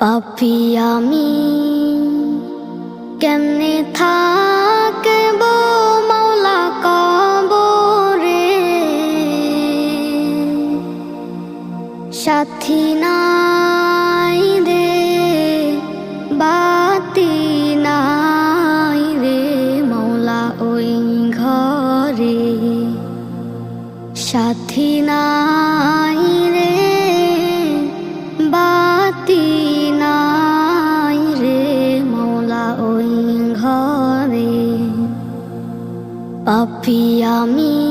পাপী আমি কেমনে থাকব মাওলা কবরে, সাথী নাই রে বাতি নাই রে মাওলা ওই ঘরে, সাথী নাই রে বাতি নাই রে মাওলা ওই ঘরে। পাপী আমি